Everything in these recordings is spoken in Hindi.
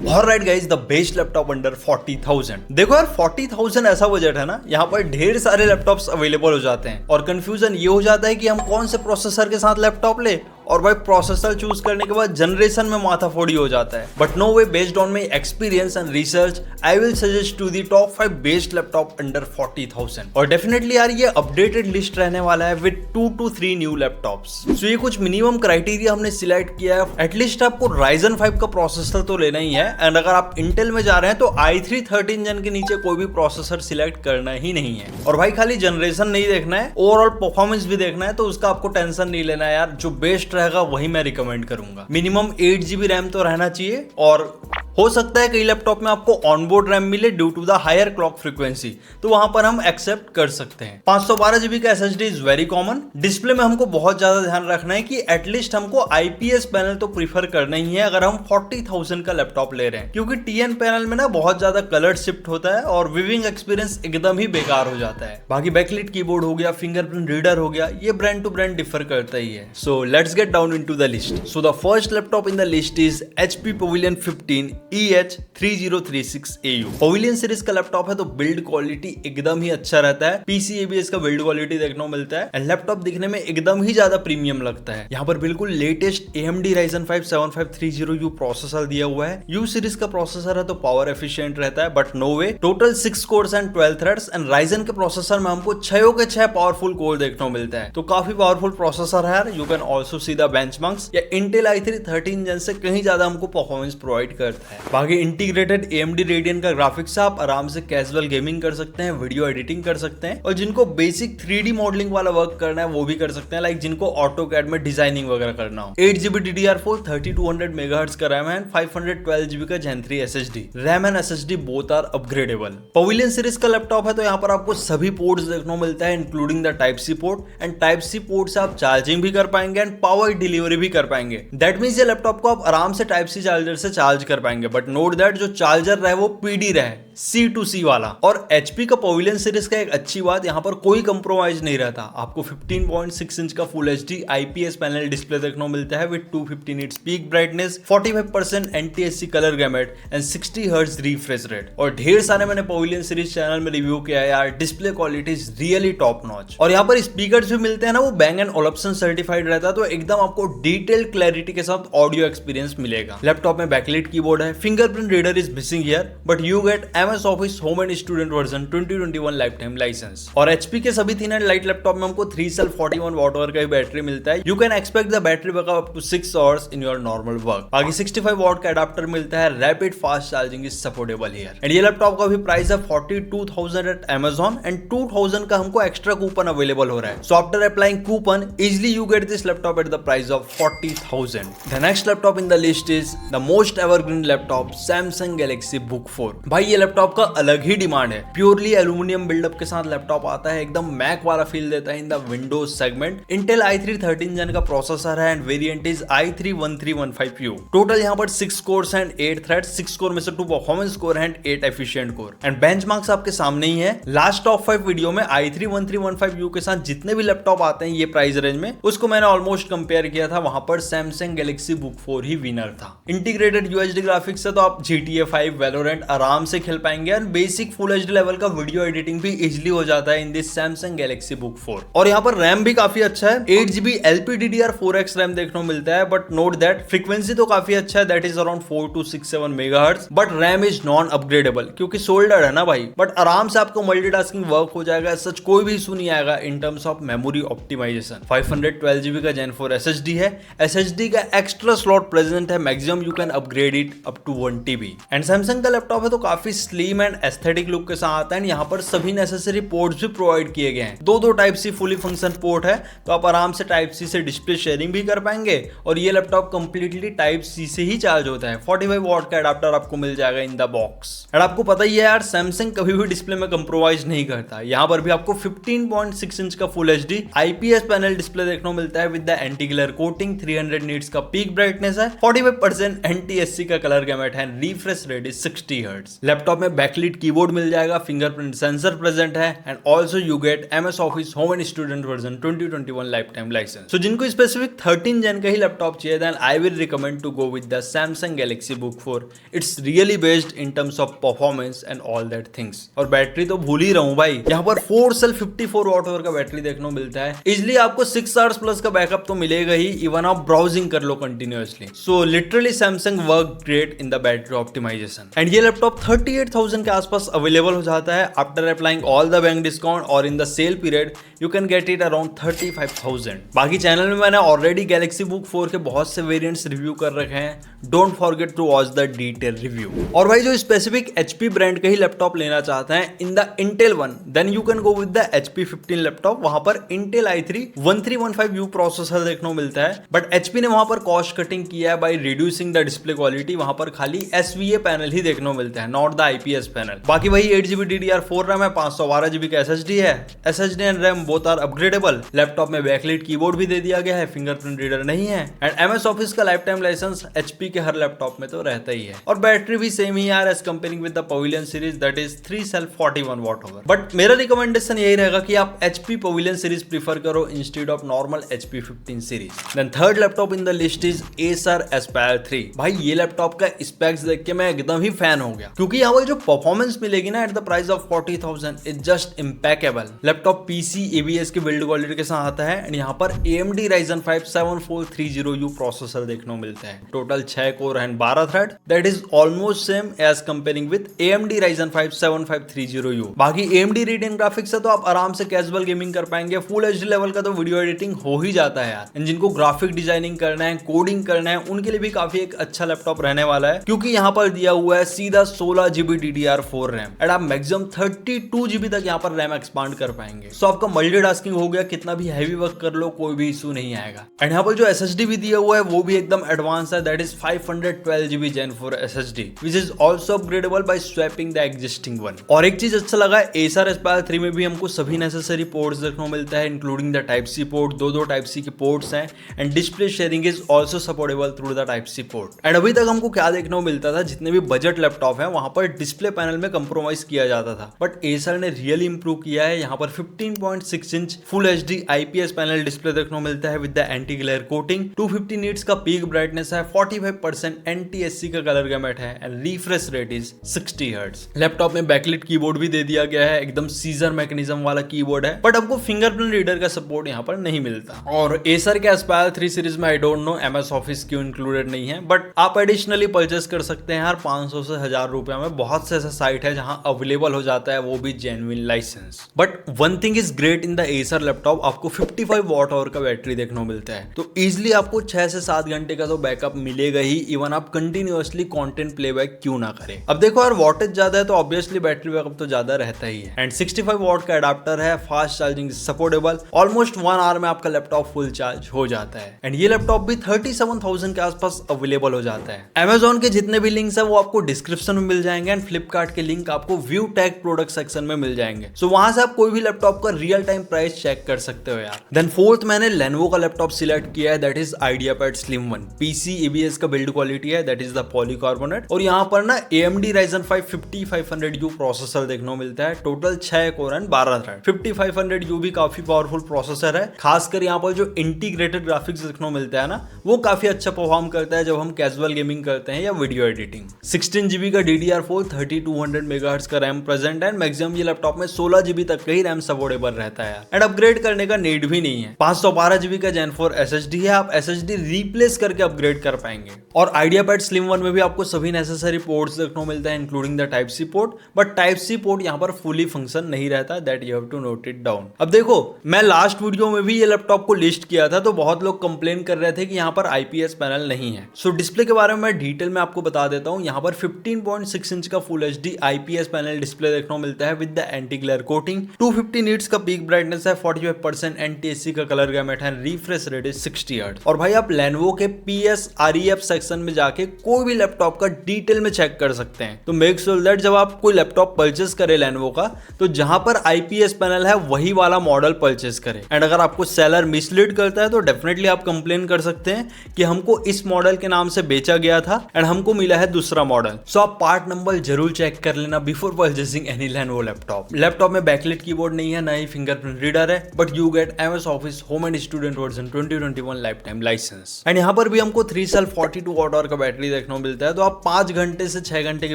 Alright guys, the best laptop under 40,000। देखो यार, 40,000 ऐसा बजट है ना, यहाँ पर ढेर सारे लैपटॉप्स अवेलेबल हो जाते हैं और कंफ्यूजन ये हो जाता है कि हम कौन से प्रोसेसर के साथ लैपटॉप ले। और भाई प्रोसेसर चूज करने के बाद जनरेशन में माथाफोड़ी हो जाता है। But no way, based on my experience and research I will suggest to the top 5 best laptop under 40,000। और डेफिनेटली यार ये अपडेटेड लिस्ट रहने वाला है विद 2 to 3 न्यू लैपटॉप्स। सो ये कुछ मिनिमम क्राइटेरिया हमने सिलेक्ट किया है। एटलीस्ट आपको Ryzen 5 का प्रोसेसर तो लेना ही है, एंड अगर आप इंटेल में जा रहे हैं तो i3 13 जन के नीचे कोई भी प्रोसेसर सिलेक्ट करना ही नहीं है। और भाई खाली जनरेशन नहीं देखना है, ओवरऑल परफॉर्मेंस भी देखना है, तो उसका आपको टेंशन नहीं लेना है यार। जो बेस्ट रहेगा वही मैं रिकमेंड करूंगा। मिनिमम 8 GB रैम तो रहना चाहिए, और हो सकता है कई लैपटॉप में आपको ऑनबोर्ड रैम मिले due to the higher clock frequency, तो वहां पर हम एक्सेप्ट कर सकते हैं। 512 GB का SSD is very common. Display में हमको बहुत ज्यादा ध्यान रखना है कि एटलीस्ट हमको IPS पैनल तो प्रीफर करना ही है अगर हम 40,000 का लैपटॉप ले रहे हैं, क्योंकि TN पैनल में ना बहुत ज्यादा कलर शिफ्ट होता है और विविंग एक्सपीरियंस एकदम ही बेकार हो जाता है। बाकी बैकलिट कीबोर्ड हो गया, फिंगरप्रिंट रीडर हो गया, ये ब्रांड टू ब्रांड डिफर करता ही है। So let's get down into the list. So the first laptop in the list is HP Pavilion 15 EH3036AU। Pavilion series का लैपटॉप है तो बिल्ड क्वालिटी एकदम ही अच्छा रहता है। PCABS का बिल्ड क्वालिटी देखने को मिलता है एंड लैपटॉप दिखने में एकदम ही ज्यादा प्रीमियम लगता है। यहाँ पर बिल्कुल latest AMD Ryzen 5 7530U processor दिया हुआ है। U सीरीज का प्रोसेसर है तो पावर एफिशिएंट रहता है, but no way, total 6 cores and 12 threads. And Ryzen के प्रोसेसर में हमको 6 के 6 पावरफुल कोर देखने को मिलता है, तो काफी पावरफुल प्रोसेसर है। You can also see the benchmarks. या Intel i3 13 जन से कहीं ज्यादा हमको परफॉर्मेंस प्रोवाइड करता है। बाकी इंटीग्रेटेड AMD Radeon का ग्राफिक्स आप आराम से कैजुअल गेमिंग कर सकते हैं, वीडियो एडिटिंग कर सकते हैं, और जिनको बेसिक 3D मॉडलिंग वाला वर्क करना है वो भी कर सकते हैं, लाइक जिनको AutoCAD में डिजाइनिंग वगैरह करना हो। 8 GB DDR4 3200 MHz का रैम है, 512 GB का Gen 3 SSD। RAM and SSD both are upgradable. Pavilion series का लैपटॉप है तो यहाँ पर आपको सभी पोर्ट्स देखने को मिलता है, including the Type-C port. And Type-C port से आप चार्जिंग भी कर पाएंगे एंड पावर डिलीवरी भी कर पाएंगे। दैट मींस ये लैपटॉप को आप आराम से Type-C चार्जर से चार्ज कर पाएंगे, बट नोट दैट जो चार्जर रहे वो PD रहे, C2C वाला। और HP का Pavilion सीरीज का एक अच्छी बात, यहाँ पर कोई कंप्रोमाइज नहीं रहता। आपको 15.6 इंच का full HD IPS panel display देखने को मिलता है with 250 nits peak brightness, 45% NTSC colour gamete and 60 hertz refresh rate. और ढेर सारे मैंने Pavilion सीरीज चैनल में रिव्यू किया है यार, display quality is really top notch. और यहाँ पर स्पीकर्स भी मिलते हैं ना, वो Bang & Olufsen सर्टिफाइड रहता है, तो एकदम आपको डिटेल्ड क्लैरिटी के साथ ऑडियो एक्सपीरियंस मिलेगा। लैपटॉप में बैकलिट कीबोर्ड है, fingerprint reader is missing here, but you get MS Office Home and Student version 2021 lifetime license. और HP के सभी थिन एंड लाइट लैपटॉप में हमको 3 सेल 41 वॉट आवर का बैटरी मिलता है। You can expect the battery backup up to 6 hours in your normal work. बाकी 65 वॉट का अडाप्टर मिलता है, rapid fast charging is supportable here. And ये लैपटॉप का भी प्राइस है 42,000 एट Amazon एंड 2,000 का हमको एक्स्ट्रा कूपन अवेलेबल हो रहा है। So after applying coupon easily you get this laptop at the price of 40,000। The next laptop in the list is the most evergreen laptop Samsung Galaxy Book 4। भाई ये लैपटॉप का अलग ही डिमांड है। प्योरली एल्यूमिनियम बिल्डअप के साथ लैपटॉप आता है, एकदम मैक वाला फील देता है in the Windows segment. Intel i3 13 जन का प्रोसेसर है end variant is i3 1315U। Total यहाँ पर 6 कोर्स एंड 8 थ्रेड्स, 6 कोर में से 2 performance core and 8 efficient core. And benchmarks आपके सामने ही है। लास्ट टॉप 5 वीडियो में i3 1315U के साथ जितने भी लैपटॉप आते हैं ये प्राइस रेंज में, उसको मैंने ऑलमोस्ट कंपेयर किया था, वहां पर Samsung Galaxy Book 4 ही विनर था। इंटीग्रेटेड UHD ग्राफिक्स है तो आप GTA 5 Valorant आराम से खेल पाएंगे and basic full HD level का वीडियो एडिटिंग भी इजीली हो जाता है in this Samsung Galaxy Book 4। और यहाँ पर रैम भी काफी अच्छा है, 8 GB LPDDR4X रैम देखने को मिलता है, बट नोट दैट फ्रीक्वेंसी तो काफी अच्छा है, that is around 4267 MHz, but RAM is non upgradable क्योंकि सोल्डर है ना भाई। बट आराम से आपको मल्टीटास्किंग वर्क हो जाएगा, सच कोई भी इशू नहीं आएगा in terms of memory optimisation. 512 GB का Gen 4 SSD है, SSD का एक्स्ट्रा स्लॉट प्रेजेंट है, maximum you can upgrade it up to 1 TB। And Samsung का लैपटॉप है तो काफी स्लिम एंड एस्थेटिक लुक के साथ आता है। यहाँ पर सभी नेसेसरी पोर्ट्स भी प्रोवाइड किए गए हैं। दो Type-C फुली फंक्शन पोर्ट है, तो आप आराम से Type-C से डिस्प्ले शेयरिंग भी कर पाएंगे। और ये लैपटॉप कंप्लीटली Type-C से ही चार्ज होता है। 45 वॉट का अडाप्टर आपको मिल जाएगा इन द बॉक्स। और आपको पता ही है यार, Samsung कभी भी डिस्प्ले में कंप्रोमाइज नहीं करता। यहाँ पर भी आपको 15.6 इंच का full HD IPS panel display देखने को मिलता है with the anti glare coating, 300 nits का पीक ब्राइटनेस है, 45% NTSC का कलर गैमेट है, refresh rate is 60 hertz. Laptop laptop में बैकलिट कीबोर्ड मिल जाएगा, फिंगरप्रिंट सेंसर प्रेजेंट है and also you get MS office home and student version 2021 life time licence. So जिनको स्पेसिफिक 13 जेन का ही लैपटॉप चाहिए then I will recommend to go with the Samsung Galaxy Book 4। It's really based in terms of performance and all that things. और बैटरी तो भूल ही रहा हूं भाई, यहाँ पर 4 सेल 54 वॉट आवर का बैटरी देखने को मिलता है। इजिली आपको 6 आवर्स प्लस का बैकअप तो मिलेगा ही, इवन आप ब्राउजिंग कर लो continuously. So literally Samsung work great in the battery optimisation. And ये लैपटॉप 38,000 के आसपास अवेलेबल हो जाता है after applying all the bank discount, और in the sale period you can get it around 35,000। बाकी चैनल में मैंने ऑलरेडी Galaxy Book 4 के बहुत से वेरिएंट्स रिव्यू कर रखे हैं, don't forget to watch the detail review. और भाई जो स्पेसिफिक HP ब्रांड का ही लैपटॉप लेना चाहते हैं in the Intel one, then you can go with the HP 15 laptop. वहां पर Intel i3 1315U प्रोसेसर देखने को मिलता है, बट HP ने वहां पर कॉस्ट कटिंग किया है by reducing the display quality. वहां पर खाली SVA पैनल ही देखने को मिलता है, नॉट द IPS पैनल। बाकी वही 8GB DDR4 रैम है, 512GB का SSD है। SSD and RAM both are upgradable. Laptop में बैकलिट कीबोर्ड भी दे दिया गया है, फिंगरप्रिंट रीडर नहीं है एंड MS ऑफिस का लाइफ टाइम लाइसेंस HP के हर लैपटॉप में तो रहता ही है। और बैटरी भी सेम ही यार as comparing with the Pavilion series, that is 3 cell 41 watt hour. But मेरा रिकमेंडेशन यही रहेगा कि आप HP पवेलियन सीरीज प्रीफर करो instead of normal HP 15 series. Then third laptop in the list is Acer Aspire 3। भाई ये लैपटॉप का स्पेक्स देख के मैं एकदम ही फैन हो गया, क्योंकि यहाँ पर जो परफॉर्मेंस मिलेगी ना at the price of 40,000 is just impeccable. Laptop PC ABS के बिल्ड क्वालिटी के साथ आता है एंड यहाँ पर AMD Ryzen 5 7430U प्रोसेसर देखने को मिलता है। Total 6 core and 12 thread, that is almost same as comparing with AMD Ryzen 5 7530U। बाकी AMD Radeon ग्राफिक्स है तो आप आराम से कैजुअल गेमिंग कर पाएंगे। फुल HD लेवल का तो वीडियो एडिटिंग हो ही जाता है यार। एंड जिनको ग्राफिक डिजाइनिंग करना है, कोडिंग करना है, उनके लिए भी काफी एक अच्छा लैपटॉप रहने वाला है, क्योंकि यहाँ पर दिया हुआ है सीधा 16GB DDR4 रैम एंड आप मैक्सिमम 32GB तक यहाँ पर रैम एक्सपांड कर पाएंगे। सो आपका मल्टीटास्किंग हो गया, कितना भी हैवी वर्क कर लो कोई भी इशू नहीं आएगा। एंड यहाँ पर जो SSD भी दिया हुआ है वो भी एकदम एडवांस है, that is 512GB Gen 4 SSD which is also upgradable by swapping the existing one। और एक चीज अच्छा लगा, Acer Aspire 3 में भी हमको सभी नेसेसरी पोर्ट्स देखने को मिलता है, इंक्लूडिंग द Type-C पोर्ट। दो Type-C के पोर्ट्स हैं and display sharing is also supportable through the Type-C port. And अभी तक हमको क्या देखने को मिलता था, जितने भी बजट लैपटॉप है वहां पर डिस्प्ले पैनल में कंप्रोमाइज किया जाता था, बट Acer ने रियली इंप्रूव किया है। यहाँ पर 15.6 inch full HD IPS panel display देखने को मिलता है with the anti glare coating. 250 nits का पीक ब्राइटनेस है, 45% NTSC का कलर गैमेट है and refresh rate is 60 hertz. Laptop में बैकलिट कीबोर्ड भी दे दिया गया है, एकदम सीजर मैकेनिज्म वाला कीबोर्ड है, बट आपको फिंगरप्रिंट रीडर का सपोर्ट यहाँ पर नहीं मिलता। और Acer के Aspire 3 सीरीज में I don't know MS office क्यों इंक्लूडेड नहीं है, बट आप एडिशनली परचेस कर सकते हैं यार 500 से 1000 रुपए में। बहुत से ऐसा साइट है जहां अवेलेबल हो जाता है, वो भी genuine license. But one thing is great in the Acer laptop, आपको 55 वॉट आवर का बैटरी देखने को मिलता है, तो इजिली आपको 6 से 7 घंटे का तो बैकअप मिलेगा ही, इवन आप कंटिन्यूअसली कंटेंट प्लेबैक क्यों ना करें। अब देखो यार वॉटेज ज्यादा है तो ऑब्वियसली बैटरी बैकअप तो ज्यादा रहता ही है। एंड 65 वॉट का एडाप्टर है, fast charging supportable, almost 1 hour में आपका लैपटॉप फुल चार्ज हो जाता है। एंड ये लैपटॉप भी 37,000 के आसपास अवेलेबल हो जाता है। Amazon के जितने भी लिंक्स है वो आपको डिस्क्रिप्शन में मिल जाएंगे एंड फ्लिपकार्ट के लिंक आपको व्यू टैग प्रोडक्ट सेक्शन में मिल जाएंगे। सो वहां से आप कोई भी लैपटॉप का रियल टाइम प्राइस चेक कर सकते हो यार। देन फोर्थ मैंने Lenovo का लैपटॉप सिलेक्ट किया है, that is IdeaPad Slim 1। PC ABS का बिल्ड क्वालिटी है, दैट इज द पॉलीकार्बोनेट, और यहाँ पर ना AMD Ryzen 5 5500U प्रोसेसर देखने को मिलता है। Total 6 core and 12 thread. 5500U भी काफी पावरफुल प्रोसेसर है, खासकर यहाँ पर जो इंटीग्रेटेड ग्राफिक्स देखने को मिलता है ना वो काफी अच्छा परफॉर्म करता है जब हम कैजुअल गेमिंग करते हैं या वीडियो एडिटिंग। 16GB का DDR4 3200 मेगाहर्ट्ज का रैम प्रेजेंट है, मैक्सिमम ये लैपटॉप में 16GB तक का ही रैम सपोर्टेबल रहता है एंड अपग्रेड करने का नीड भी नहीं है। 512GB का Gen 4 SSD है, आप SSD रिप्लेस करके अपग्रेड कर पाएंगे। और IdeaPad Slim 1 में भी आपको सभी नेसेसरी पोर्ट्स देखने को मिलता है, including the Type-C port, but Type-C port यहाँ पर फुली फंक्शन नहीं रहता, that you have to note it down. अब देखो मैं लास्ट वीडियो में भी ये लैपटॉप को लिस्ट किया था तो बहुत लोग कंप्लेन कर रहे थे कि यहाँ पर IPS पैनल नहीं है। सो डिस्प्ले के बारे में मैं डिटेल में आपको बता देता हूँ। यहाँ पर 15.6 इंच का full HD IPS panel display देखने को मिलता है with the anti glare coating. 250 nits का पीक ब्राइटनेस है, 45% NTSC का कलर गैमेट है, रिफ्रेश रेट इज 60 हर्ट्ज। और भाई आप Lenovo के PS-REF सेक्शन में जाके कोई भी लैपटॉप का डिटेल में चेक कर सकते हैं। तो मेक श्योर दैट जब आप कोई लैपटॉप परचेस करें Lenovo का, तो जहां पर IPS पैनल है वही वाला मॉडल परचेस करें। एंड अगर आपको सेलर मिसलीड करता है तो डेफिनेटली आप कंप्लेन कर सकते हैं कि हमको इस मॉडल के नाम से बेचा गया था एंड हमको मिला है दूसरा मॉडल। सो आप पार्ट नंबर जरूर चेक कर लेना before purchasing any Lenovo laptop. Laptop में बैकलाइट कीबोर्ड नहीं है, ना ही फिंगरप्रिंट रीडर है, but you get MS office home and student version 2021 life time license. And यहाँ पर भी हमको 3 सेल 42 वॉट आवर का बैटरी देखने को मिलता है, तो आप 5 घंटे से 6 घंटे के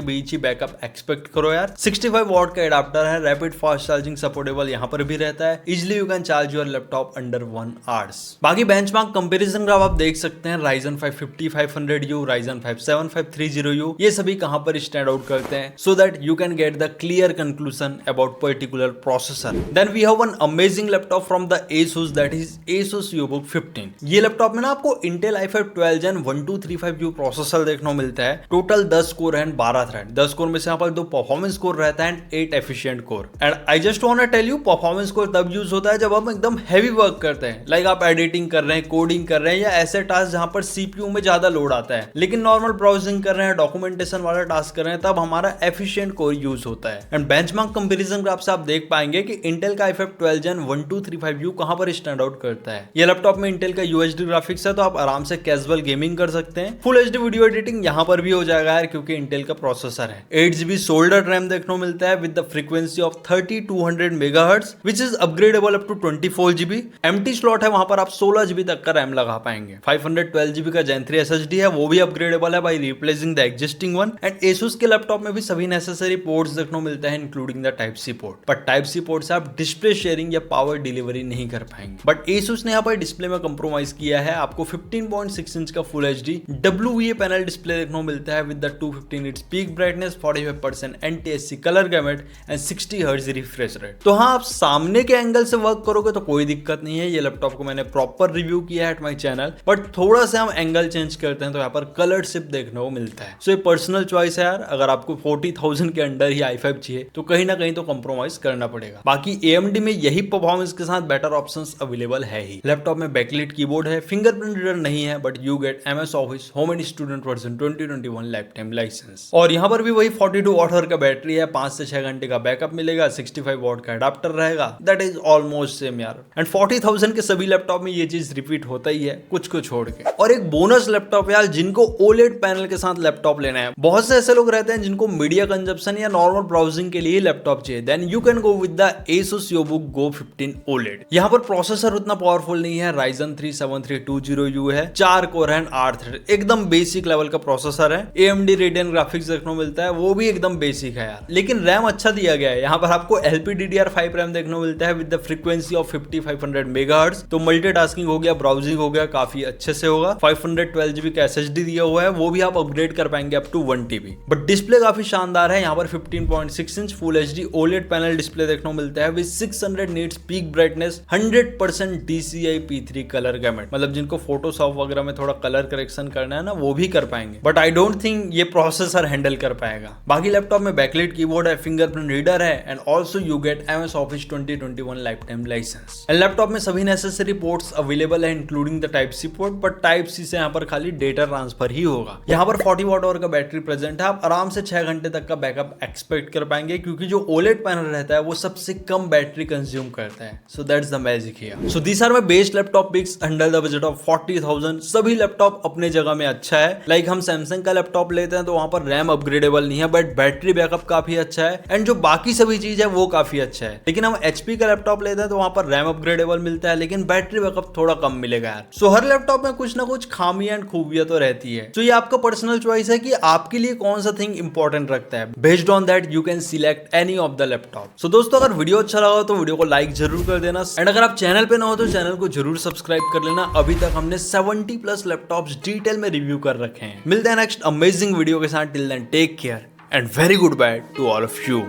बीच ही बैकअप एक्सपेक्ट करो यार। 65 वॉट का एडाप्टर है, रैपिड फास्ट चार्जिंग सपोर्टेबल यहाँ पर भी रहता है। Easily you can charge your laptop under 1 hours. बाकी बेंचमार्क कंपैरिजन ग्राफ आप देख सकते हैं, Ryzen 5 5500U, Ryzen 5 7530U, ये सभी कहां पर स्टैंड आउट करते हैं, so that you can get the clear conclusion about particular processor. Then we have one amazing laptop from the ASUS, that is ASUS VivoBook 15। ये लैपटॉप में ना आपको Intel i5 12 Gen 1235U processor देखने को मिलता है। Total 10 core and 12 thread. 10 core में से यहाँ पर 2 परफॉर्मेंस कोर रहता है and 8 efficient core. And I just want to tell you, performance core तब यूज होता है जब हम एकदम हैवी वर्क करते हैं, लाइक आप एडिटिंग कर रहे हैं, कोडिंग कर रहे हैं, या ऐसे टास्क जहां पर CPU में ज्यादा लोड आता है। लेकिन नॉर्मल ब्राउजिंग कर रहे हैं, डॉक्यूमेंटेशन वाला टास्क कर रहे हैं, तब हमारा एफिशिएंट कोर यूज होता है। एंड बेंचमार्क कंपैरिजन ग्राफ से आप देख पाएंगे कि इंटेल का i5 12 Gen 1235U कहां पर स्टैंड आउट करता है। ये लैपटॉप में इंटेल का UHD ग्राफिक्स है, तो आप आराम से कैजुअल गेमिंग कर सकते हैं। फुल HD वीडियो एडिटिंग यहां पर भी हो जाएगा यार, क्योंकि इंटेल का प्रोसेसर है। 8GB सोल्डर्ड रैम देखने को मिलता है with the frequency of 3200 MHz, which is upgradable up to 24GB। Empty slot है, वहां पर आप 16GB तक का रैम लगा पाएंगे। 512GB का Gen 3 SSD है, वो भी अपग्रेडेबल है by replacing the existing one. And Asus के लैपटॉप में भी सभी नेसेसरी पोर्ट्स देखने को मिलता है, इंक्लूडिंग द Type-C पोर्ट। पर Type-C पोर्ट से आप डिस्प्ले शेयरिंग या पावर डिलीवरी नहीं कर पाएंगे। बट Asus ने यहाँ पर डिस्प्ले में कंप्रोमाइज किया है। आपको 15.6 इंच का full HD WVA panel display देखने को मिलता है with the 250 nits peak brightness, 45% NTSC colour gamete and 60 hertz refresh rate. तो हाँ, आप सामने के एंगल से वर्क करोगे तो कोई दिक्कत नहीं है। ये लैपटॉप को मैंने प्रॉपर रिव्यू किया है एट माय चैनल, बट थोड़ा सा हम एंगल चेंज करते हैं तो यहाँ पर कलर्ड शिप देखने को मिलता है। सो ये पर्सनल चॉइस है यार। अगर आपको 40,000 के अंडर ही i5 चाहिए तो कहीं ना कहीं तो कॉम्प्रोमाइज करना पड़ेगा। बाकी AMD में यही परफॉर्मेंस के साथ बेटर ऑप्शंस अवेलेबल है ही। लैपटॉप में बैकलाइट कीबोर्ड है, फिंगरप्रिंट रीडर नहीं है, but you get MS office home and student version 2021 life time license. और यहाँ पर भी वही 42 वॉट आवर का बैटरी है, 5 से 6 घंटे का बैकअप मिलेगा, 65 वॉट का एडाप्टर रहेगा। दैट इज ऑलमोस्ट सेम यार। एंड 40,000 के सभी लैपटॉप में ये चीज रिपीट होता ही है, कुछ को छोड़ के। और एक बोनस लैपटॉप यार, जिनको OLED पैनल के साथ लैपटॉप लेना है। बहुत से ऐसे लोग रहते हैं जिनको मीडिया कंजप्शन या नॉर्मल ब्राउजिंग के लिए लैपटॉप चाहिए, then you can go with the Asus VivoBook Go 15 OLED। यहाँ पर प्रोसेसर उतना पावरफुल नहीं है, Ryzen 3 7320U है, 4 कोर है, 8 थ्रेड, एकदम बेसिक लेवल का प्रोसेसर है। AMD Radeon ग्राफिक्स देखने को मिलता है, वो भी एकदम बेसिक है यार, लेकिन रैम अच्छा दिया गया है। यहाँ पर आपको LPDDR5 रैम देखने को मिलता है with the frequency of 5500 MHz। तो मल्टीटास्किंग हो गया, ब्राउजिंग हो गया, काफी अच्छे से होगा। 512GB का SSD दिया हुआ है, वो भी आप अपग्रेड कर पाएंगे up to 1TB। But display काफी शानदार है। यहाँ पर 15.6 inch full HD OLED panel display देखने को मिलता है with 600 nits peak brightness, 100% DCI P3 colour gamete. मतलब जिनको फोटोशॉप वगैरह में थोड़ा कलर करेक्शन करना है ना, वो भी कर पाएंगे। बट आई डोंट थिंक ये प्रोसेसर हैंडल कर पाएगा। बाकी लैपटॉप में बैकलाइट कीबोर्ड है, फिंगरप्रिंट रीडर है, and also you get MS office 2021 life time license. And laptop में सभी नेसेसरी पोर्ट्स अवेलेबल है, including the Type-C port, but Type-C से यहाँ पर खाली डेटा ट्रांसफर ही होगा। यहाँ पर 40 वॉट आवर का बैटरी प्रेजेंट है, आप आराम से 6 घंटे तक का बैकअप एक्सपेक्ट कर पाएंगे, क्योंकि जो OLED पैनल रहता है वो सबसे कम बैटरी कंज्यूम करता है। So that's the magic here. So these are my best laptop picks under the budget of 40,000। सभी लैपटॉप अपने जगह में अच्छा है। लाइक हम सैमसंग का लैपटॉप लेते हैं तो वहां पर रैम अपग्रेडेबल नहीं है, बट बैटरी बैकअप काफी अच्छा है, एंड जो बाकी सभी चीज है वो काफी अच्छा है। लेकिन हम HP का लैपटॉप लेते हैं तो वहां पर रैम अपग्रेडेबल मिलता है, लेकिन बैटरी बैकअप थोड़ा कम मिलेगा यार। सो हर लैपटॉप में कुछ ना कुछ खामी एंड खूबियां तो रहती है। तो ये आपका पर्सनल चॉइस है कि आपके लिए कौन सा थिंग इंपॉर्टेंट रखता है। Based on that you can select any of the laptop. So दोस्तों, अगर वीडियो अच्छा लगा तो वीडियो को लाइक जरूर कर देना, एंड अगर आप चैनल पे ना हो तो चैनल को जरूर सब्सक्राइब कर लेना। अभी तक हमने 70+ लैपटॉप्स डिटेल में रिव्यू कर रखे हैं। मिलते हैं नेक्स्ट अमेजिंग वीडियो के साथ। Till then take care and very good bye to all of you.